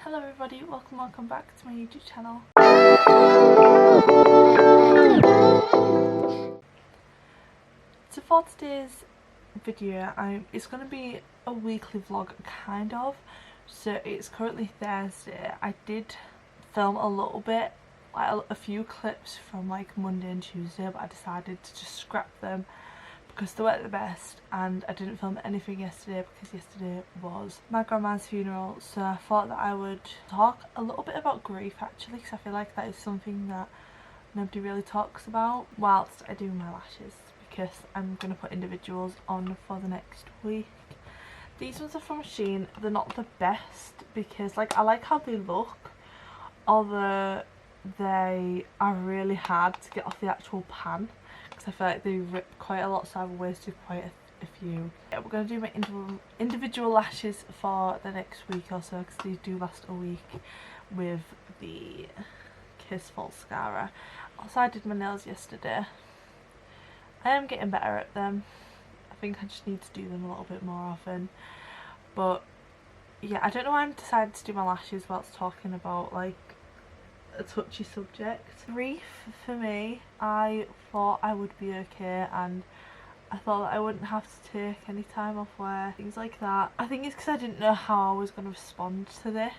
Hello everybody, welcome back to my YouTube channel. So for today's video, it's going to be a weekly vlog kind of. So it's currently Thursday. I did film a little bit, like a few clips from like Monday and Tuesday, but I decided to just scrap them because they weren't the best, and I didn't film anything yesterday because yesterday was my grandma's funeral. So I thought that I would talk a little bit about grief actually, because I feel like that is something that nobody really talks about whilst I do my lashes, because I'm going to put individuals on for the next week. These ones are from Shein. They're not the best because like I like how they look, although they are really hard to get off the actual pan because I feel like they rip quite a lot, so I've wasted quite a few. Yeah, we're going to do my individual lashes for the next week or so because these do last a week with the Kiss Mascara. Also, I did my nails yesterday. I am getting better at them. I think I just need to do them a little bit more often. But yeah, I don't know why I'm decided to do my lashes whilst talking about like a touchy subject. Grief for me, I thought I would be okay, and I thought that I wouldn't have to take any time off work, things like that. I think it's because I didn't know how I was going to respond to this.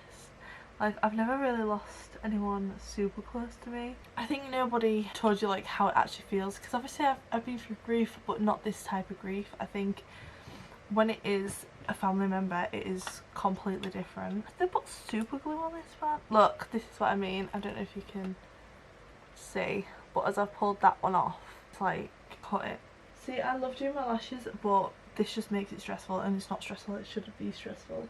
Like, I've never really lost anyone super close to me. I think nobody told you like how it actually feels, because obviously I've been through grief, but not this type of grief. I think when it is a family member, it is completely different. They put super glue on this one. Look, this is what I mean. I don't know if you can see, but as I've pulled that one off, it's like cut it. See, I love doing my lashes, but this just makes it stressful, and it's not stressful. It shouldn't be stressful,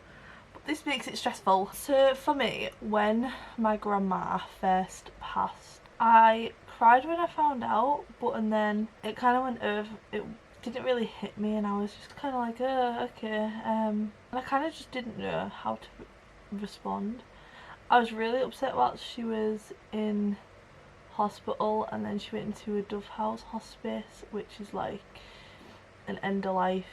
but this makes it stressful. So for me, when my grandma first passed, I cried when I found out, and then it kind of went over. It didn't really hit me, and I was just kind of like, oh, okay. And I kind of just didn't know how to respond. I was really upset while she was in hospital, and then she went into a Dove House hospice, which is like an end of life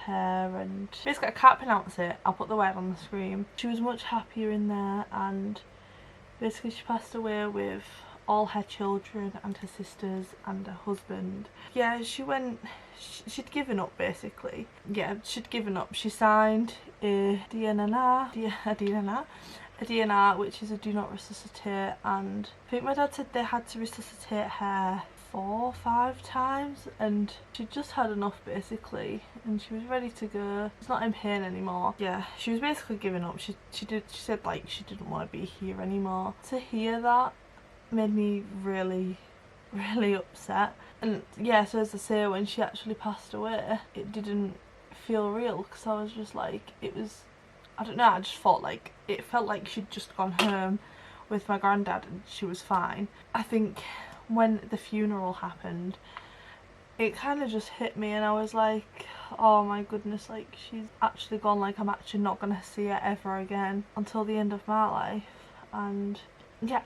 care, and basically I can't pronounce it. I'll put the word on the screen. She was much happier in there, and basically she passed away with all her children and her sisters and her husband. Yeah, she'd given up basically. Yeah, she'd given up. She signed a DNR, which is a do not resuscitate, and I think my dad said they had to resuscitate her 4 or 5 times, and she just had enough basically, and she was ready to go. She's not in pain anymore. Yeah, she was basically giving up. She said like she didn't want to be here anymore. To hear that made me really upset. And yeah, so as I say, when she actually passed away, it didn't feel real, because I was just like, it was, I don't know, I just felt like it felt like she'd just gone home with my granddad and she was fine. I think when the funeral happened, it kind of just hit me, and I was like, oh my goodness, like she's actually gone. Like I'm actually not gonna see her ever again until the end of my life. And yeah,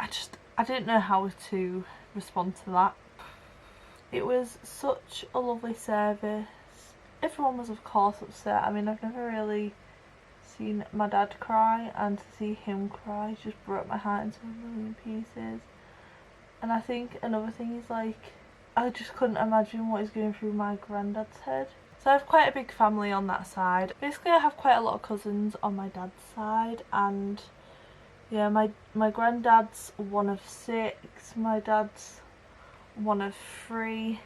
I didn't know how to respond to that. It was such a lovely service. Everyone was of course upset. I mean, I've never really seen my dad cry, and to see him cry just broke my heart into a million pieces. And I think another thing is like, I just couldn't imagine what is going through my granddad's head. So I have quite a big family on that side. Basically I have quite a lot of cousins on my dad's side, and yeah, my granddad's one of 6, my dad's one of 3,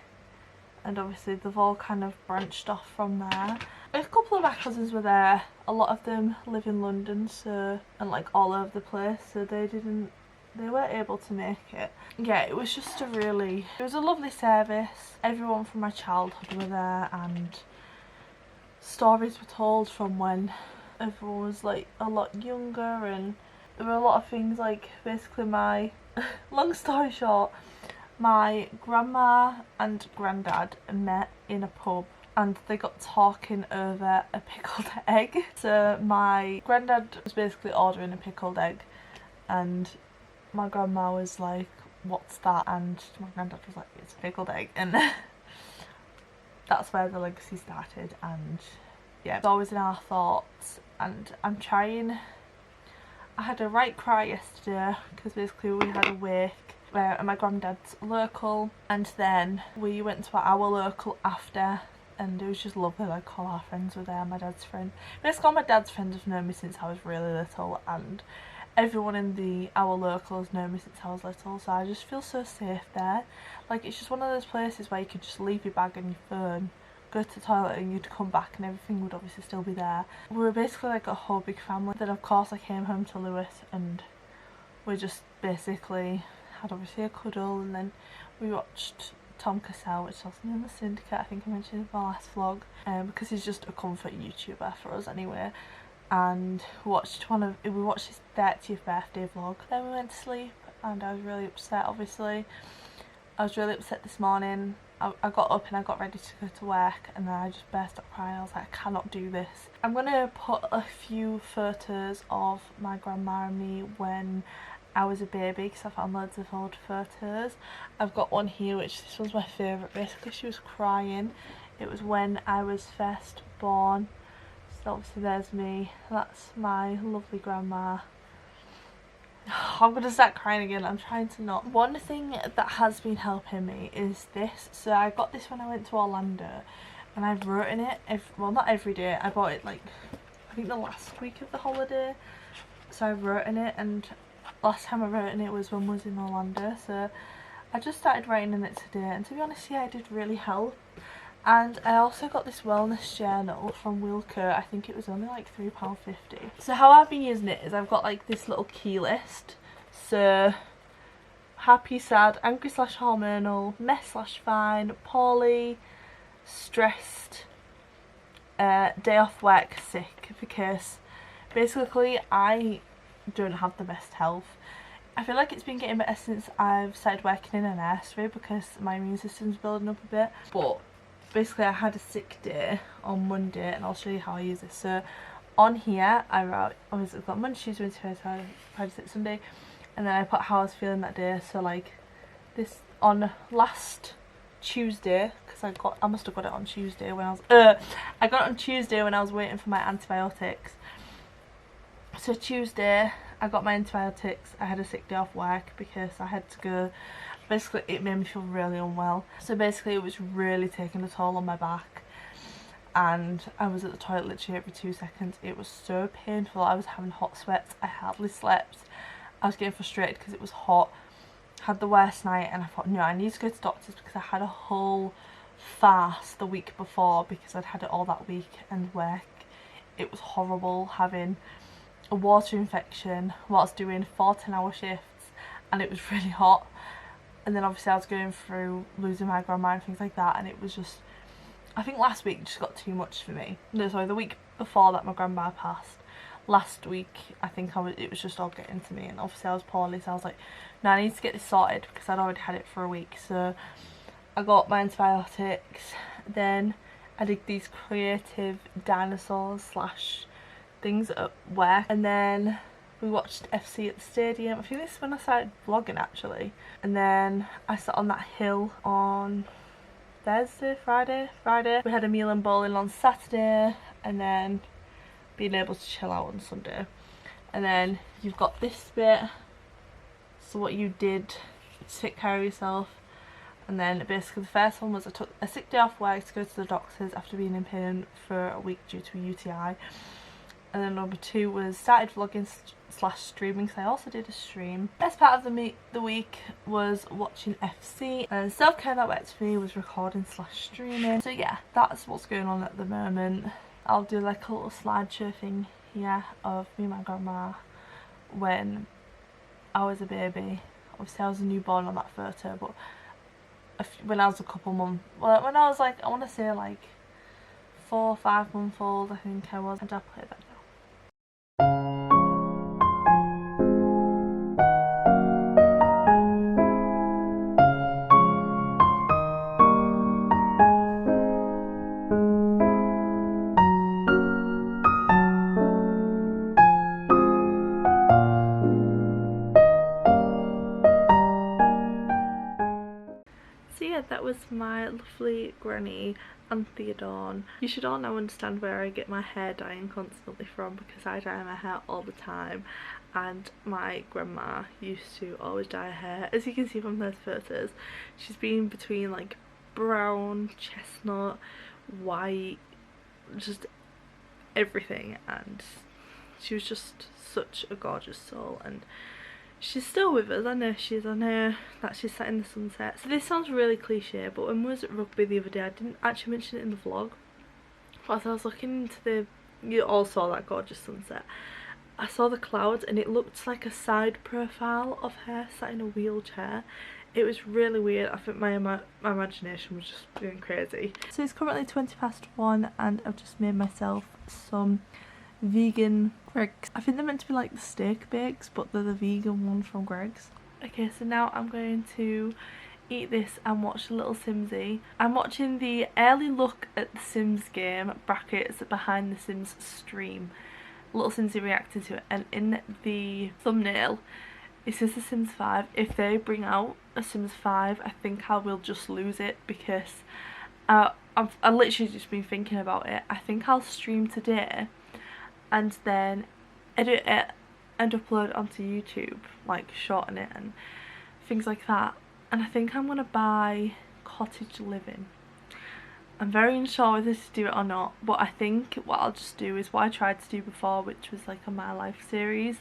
and obviously they've all kind of branched off from there. A couple of my cousins were there. A lot of them live in London, so, and like all over the place, so they weren't able to make it. Yeah, it was just it was a lovely service. Everyone from my childhood were there, and stories were told from when everyone was like a lot younger, and there were a lot of things like, basically my long story short, my grandma and granddad met in a pub, and they got talking over a pickled egg. So my granddad was basically ordering a pickled egg, and my grandma was like, what's that? And my granddad was like, it's a pickled egg. And that's where the legacy started. And yeah, it's always in our thoughts, and I'm trying, I had a right cry yesterday because basically we had a wake at my granddad's local, and then we went to our local after, and it was just lovely. Like, all our friends were there. My dad's friend, basically all my dad's friends have known me since I was really little, and everyone in our local has known me since I was little, so I just feel so safe there. Like, it's just one of those places where you could just leave your bag and your phone, go to the toilet, and you'd come back and everything would obviously still be there. We were basically like a whole big family. Then of course I came home to Lewis and we just basically had obviously a cuddle, and then we watched Tom Cassell, which is also in the Syndicate, I think I mentioned in my last vlog, because he's just a comfort YouTuber for us anyway. And we watched his 30th birthday vlog. Then we went to sleep and I was really upset. Obviously I was really upset this morning. I got up and I got ready to go to work, and then I just burst out crying. I was like, I cannot do this. I'm gonna put a few photos of my grandma and me when I was a baby, because I found loads of old photos. I've got one here, which this was my favourite. Basically she was crying. It was when I was first born. So obviously there's me. That's my lovely grandma. I'm gonna start crying again. I'm trying to not. One thing that has been helping me is this. So I got this when I went to Orlando, and I've written it well, not every day. I bought it like I think the last week of the holiday, so I've written it, and last time I wrote in it was when I was in Orlando, so I just started writing in it today, and to be honest, yeah, it did really help. And I also got this wellness journal from Wilko. I think it was only like £3.50. So how I've been using it is I've got like this little key list. So happy, sad, angry slash hormonal, mess slash fine, poorly, stressed, day off work, sick, because basically I don't have the best health. I feel like it's been getting better since I've started working in a nursery because my immune system's building up a bit, but basically I had a sick day on Monday, and I'll show you how I use this. So on here I wrote, obviously I've got Monday, Tuesday, Wednesday, Thursday, Friday, Saturday, Sunday, and then I put how I was feeling that day. So like this on last Tuesday, because I must have got it on Tuesday when I got it on Tuesday when I was waiting for my antibiotics. So Tuesday I got my antibiotics. I had a sick day off work because I had to go. Basically it made me feel really unwell, so basically it was really taking a toll on my back, and I was at the toilet literally every 2 seconds. It was so painful. I was having hot sweats. I hardly slept. I was getting frustrated because it was hot. Had the worst night, and I thought, no, I need to go to doctors because I had a whole farce the week before because I'd had it all that week and work. It was horrible having a water infection whilst doing 14-hour shifts, and it was really hot. And then obviously I was going through losing my grandma and things like that, and it was just, I think last week just got too much for me. No, sorry, the week before that my grandma passed. Last week I think it was just all getting to me, and obviously I was poorly, so I was like, no, I need to get this sorted because I'd already had it for a week. So I got my antibiotics, then I did these creative dinosaurs slash things at work, and then we watched FC at the stadium. I think this is when I started vlogging actually. And then I sat on that hill on Friday. We had a meal and bowling on Saturday, and then being able to chill out on Sunday. And then you've got this bit, so what you did to take care of yourself. And then basically the first one was I took a sick day off work to go to the doctors after being in pain for a week due to a UTI. And then number 2 was started vlogging slash streaming, because I also did a stream. Best part of the week was watching FC, and self-care that worked for me was recording slash streaming. So yeah, that's what's going on at the moment. I'll do like a little slideshow thing here of me and my grandma when I was a baby. Obviously I was a newborn on that photo, but when I was a couple months, well, when I was like, I want to say like 4 or 5 months old, I think I was. And I'll play that now. So yeah, that that was my lovely granny and Theodore. You should all now understand where I get my hair dyeing constantly from, because I dye my hair all the time, and my grandma used to always dye her hair. As you can see from those photos, she's been between like brown, chestnut, white, just everything, and she was just such a gorgeous soul, and she's still with us. I know she's on her, that she's sat in the sunset. So this sounds really cliche, but when we was at rugby the other day, I didn't actually mention it in the vlog, but as I was looking into the, you all saw that gorgeous sunset, I saw the clouds and it looked like a side profile of her sat in a wheelchair. It was really weird. I think my imagination was just going crazy. So it's currently 1:20 and I've just made myself some vegan Greggs. I think they're meant to be like the steak bakes, but they're the vegan one from Greggs. Okay, so now I'm going to eat this and watch a little Simsy. I'm watching the early look at the Sims game brackets behind the Sims stream. Little Simsy reacting to it, and in the thumbnail it says The Sims 5. If they bring out a Sims 5, I think I will just lose it, because I've literally just been thinking about it. I think I'll stream today and then edit it and upload onto YouTube, like shorten it and things like that. And I think I'm gonna buy Cottage Living. I'm very unsure whether to do it or not, but I think what I'll just do is what I tried to do before, which was like a My Life series.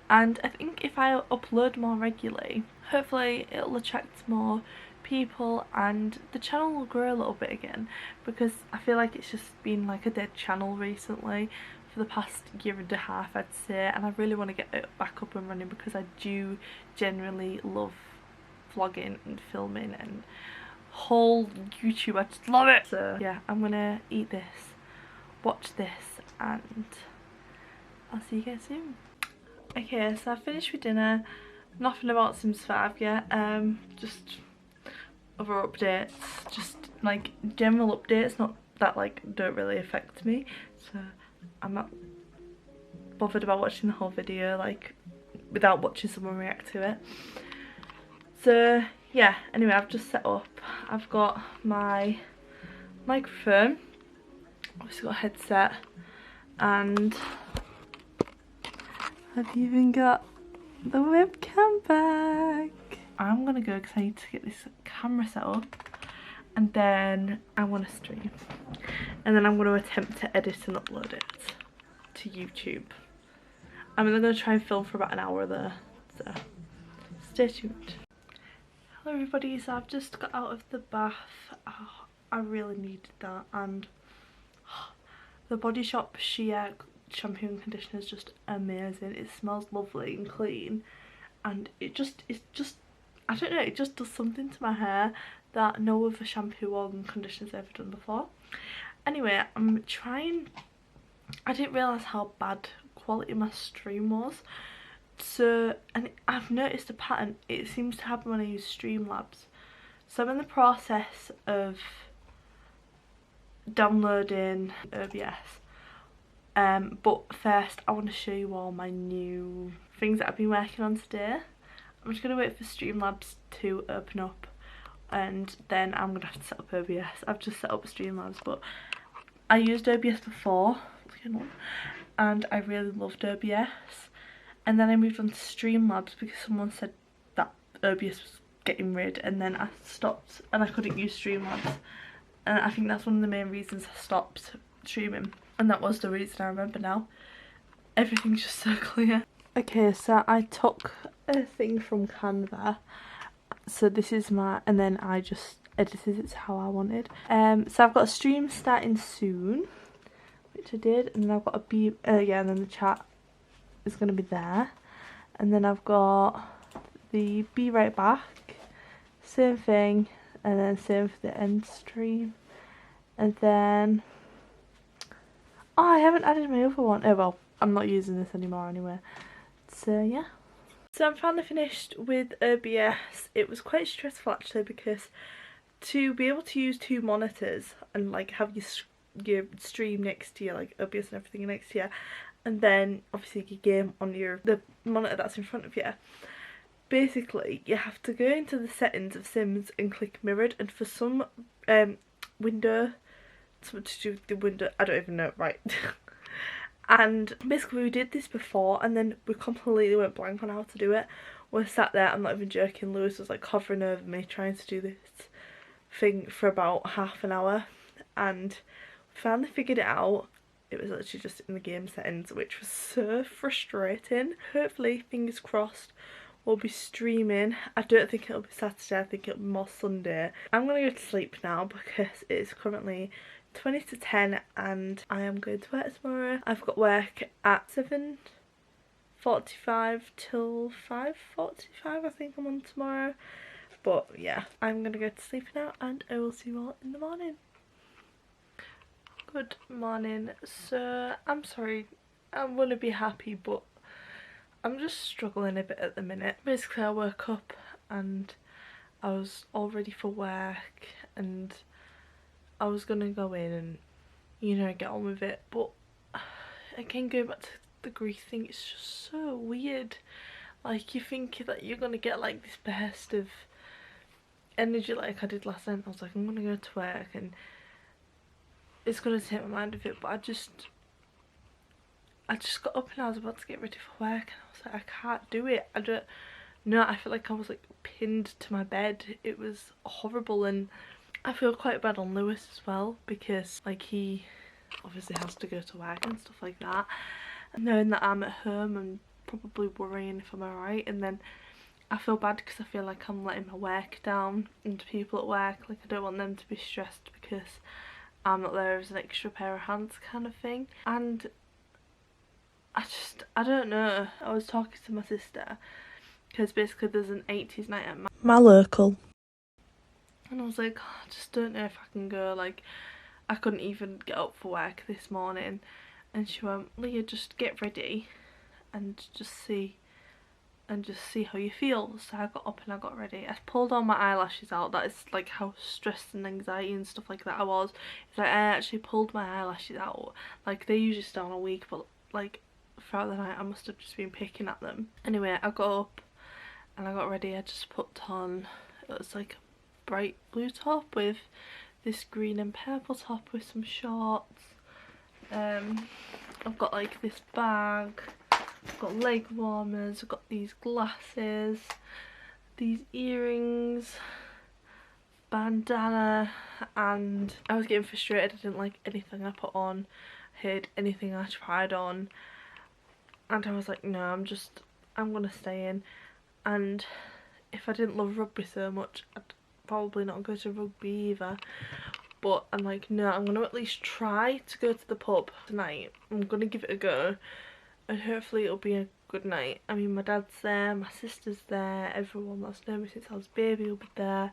And I think if I upload more regularly, hopefully it'll attract more people and the channel will grow a little bit again, because I feel like it's just been like a dead channel recently for the past year and a half, I'd say, and I really want to get it back up and running because I do generally love vlogging and filming and whole YouTube. I just love it. So yeah, I'm gonna eat this, watch this, and I'll see you guys soon. Okay, so I finished with dinner. Nothing about Sims 5 yet, just other updates, just like general updates, not that like don't really affect me, so I'm not bothered about watching the whole video like without watching someone react to it. So yeah, anyway, I've just set up. I've got my microphone, obviously got a headset, and I've even got the webcam back. I'm gonna go because I need to get this camera set up, and then I want to stream, and then I'm going to attempt to edit and upload it to YouTube. I'm going to try and film for about an hour there, so stay tuned. Hello everybody, so I've just got out of the bath. Oh, I really needed that, and the Body Shop Sheer shampoo and conditioner is just amazing. It smells lovely and clean, and it's just I don't know, it just does something to my hair that no other shampoo or conditioner's ever done before. Anyway, I'm trying, I didn't realise how bad quality my stream was. So, and I've noticed a pattern, it seems to happen when I use Streamlabs. So I'm in the process of downloading OBS. But first I want to show you all my new things that I've been working on today. I'm just going to wait for Streamlabs to open up, and then I'm going to have to set up OBS. I've just set up Streamlabs, but I used OBS before, and I really loved OBS. And then I moved on to Streamlabs because someone said that OBS was getting rid, and then I stopped and I couldn't use Streamlabs. And I think that's one of the main reasons I stopped streaming. And that was the reason, I remember now. Everything's just so clear. Okay, so I took a thing from Canva. So this is my, and then I just edited it to how I wanted. So I've got a stream starting soon, which I did, and then I've got a yeah, and then the chat is going to be there, and then I've got the be right back, same thing, and then same for the end stream, and then oh, I haven't added my other one. Oh well, I'm not using this anymore anyway. So yeah, so I'm finally finished with OBS. It was quite stressful actually, because to be able to use two monitors and like have your stream next to you, like OBS and everything next to you, and then obviously your game on the monitor that's in front of you, basically you have to go into the settings of Sims and click mirrored, and for some window, something to do with the window, I don't even know, right. And basically we did this before and then we completely went blank on how to do it. We sat there, I'm not even joking, Lewis was like hovering over me trying to do this thing for about half an hour, and we finally figured it out. It was literally just in the game settings, which was so frustrating. Hopefully, fingers crossed, we'll be streaming. I don't think it'll be Saturday, I think it'll be more Sunday. I'm gonna go to sleep now because it is currently 20 to 10 and I am going to work tomorrow. I've got work at 7:45 till 5:45, I think I'm on tomorrow. But yeah, I'm gonna go to sleep now and I will see you all in the morning. Good morning. So I'm sorry, I'm gonna be happy but I'm just struggling a bit at the minute. Basically I woke up and I was all ready for work and I was gonna go in and, you know, get on with it, but again, going back to the grief thing, it's just so weird. Like, you think that you're gonna get like this burst of energy like I did last night. I was like, I'm gonna go to work and it's gonna take my mind off it, but I just got up and I was about to get ready for work and I was like, I can't do it. I don't know, I feel like I was like pinned to my bed. It was horrible, and I feel quite bad on Lewis as well because like he obviously has to go to work and stuff like that, and knowing that I'm at home and probably worrying if I'm alright, and then I feel bad because I feel like I'm letting my work down and people at work, like I don't want them to be stressed because I'm not there as an extra pair of hands kind of thing. And I don't know, I was talking to my sister because basically there's an 80s night at my local, and I was like, oh, I just don't know if I can go. Like, I couldn't even get up for work this morning, and she went, Leah, just get ready and just see how you feel. So I got up and I got ready. I pulled all my eyelashes out. That is like how stressed and anxiety and stuff like that I was. It's like I actually pulled my eyelashes out. Like, they usually stay on a week, but like throughout the night I must have just been picking at them. Anyway, I got up and I got ready. I just put on, it was like a bright blue top with this green and purple top with some shorts. I've got like this bag, I've got leg warmers, I've got these glasses, these earrings, bandana, and I was getting frustrated. I didn't like anything I put on, I hated anything I tried on, and I was like, no, I'm gonna stay in. And if I didn't love rugby so much, I'd probably not go to rugby either. But I'm like, no, I'm going to at least try to go to the pub tonight. I'm going to give it a go and hopefully it'll be a good night. I mean, my dad's there, my sister's there, everyone that's known me since I was a baby will be there.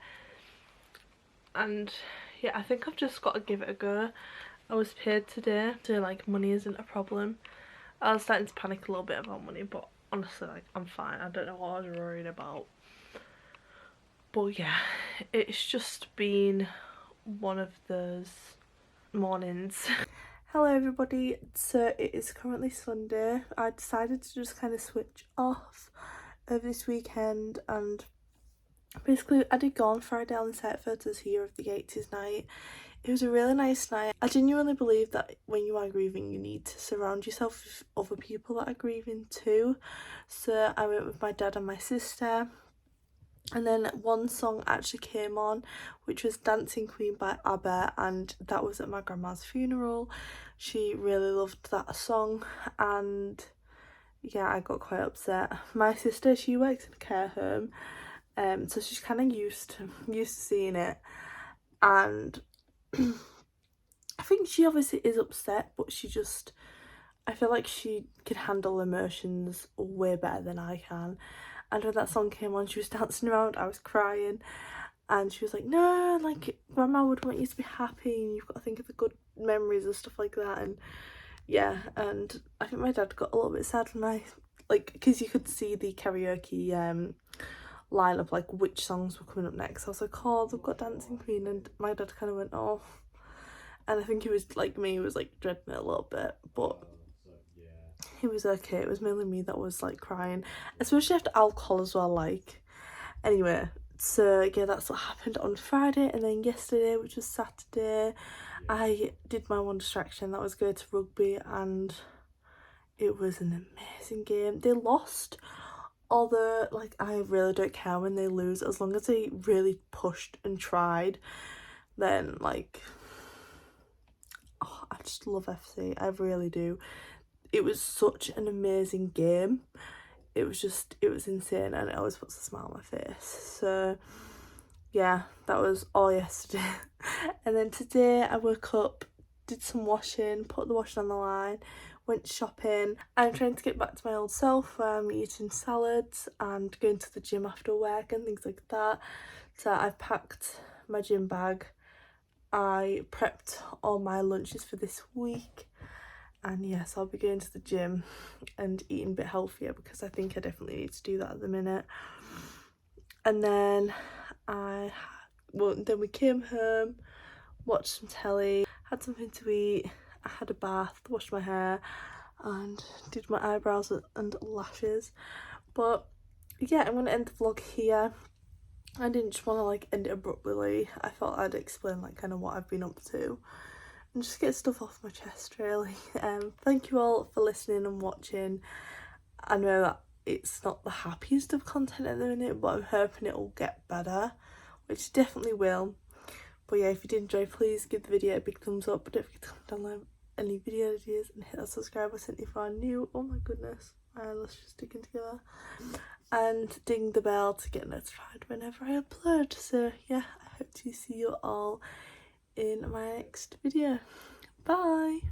And yeah, I think I've just got to give it a go. I was paid today, so like money isn't a problem. I was starting to panic a little bit about money, but honestly, like, I'm fine. I don't know what I was worried about. But yeah, it's just been one of those mornings. Hello everybody, so it is currently Sunday. I decided to just kind of switch off over this weekend, and basically I did go on Friday on the set photos here of the 80s night. It was a really nice night. I genuinely believe that when you are grieving you need to surround yourself with other people that are grieving too. So I went with my dad and my sister. And then one song actually came on, which was Dancing Queen by ABBA, and that was at my grandma's funeral. She really loved that song, and yeah, I got quite upset. My sister, she works in a care home, so she's kind of used to seeing it, and I think she obviously is upset, but I feel like she can handle emotions way better than I can. And when that song came on, she was dancing around, I was crying, and she was like, no, like, grandma would want you to be happy and you've got to think of the good memories and stuff like that. And yeah, and I think my dad got a little bit sad when I, like, because you could see the karaoke line of like which songs were coming up next. I was like, oh, they've got Dancing Queen, and my dad kind of went, oh. And I think he was like me, he was like dreading it a little bit, but it was okay. It was mainly me that was like crying, especially after alcohol as well. Like, anyway, so yeah, that's what happened on Friday. And then yesterday, which was Saturday, I did my one distraction, that was go to rugby, and it was an amazing game. They lost, although like I really don't care when they lose, as long as they really pushed and tried, then like, oh, I just love FC, I really do. It was such an amazing game. It was insane, and it always puts a smile on my face. So yeah, that was all yesterday. And then today I woke up, did some washing, put the washing on the line, went shopping. I'm trying to get back to my old self where I'm eating salads and going to the gym after work and things like that. So I've packed my gym bag. I prepped all my lunches for this week, and yes, I'll be going to the gym and eating a bit healthier because I think I definitely need to do that at the minute. And then then we came home, watched some telly, had something to eat, I had a bath, washed my hair and did my eyebrows and lashes. But yeah, I'm going to end the vlog here. I didn't just want to like end it abruptly. I thought I'd explain like kind of what I've been up to and just get stuff off my chest really. Thank you all for listening and watching. I know that it's not the happiest of content at the minute, but I'm hoping it'll get better, which it definitely will. But yeah, if you did enjoy, please give the video a big thumbs up. Don't forget to download any video ideas and hit that subscribe button if you are new. Oh my goodness, my eyelashes just sticking together. And ding the bell to get notified whenever I upload. So yeah, I hope to see you all in my next video. Bye!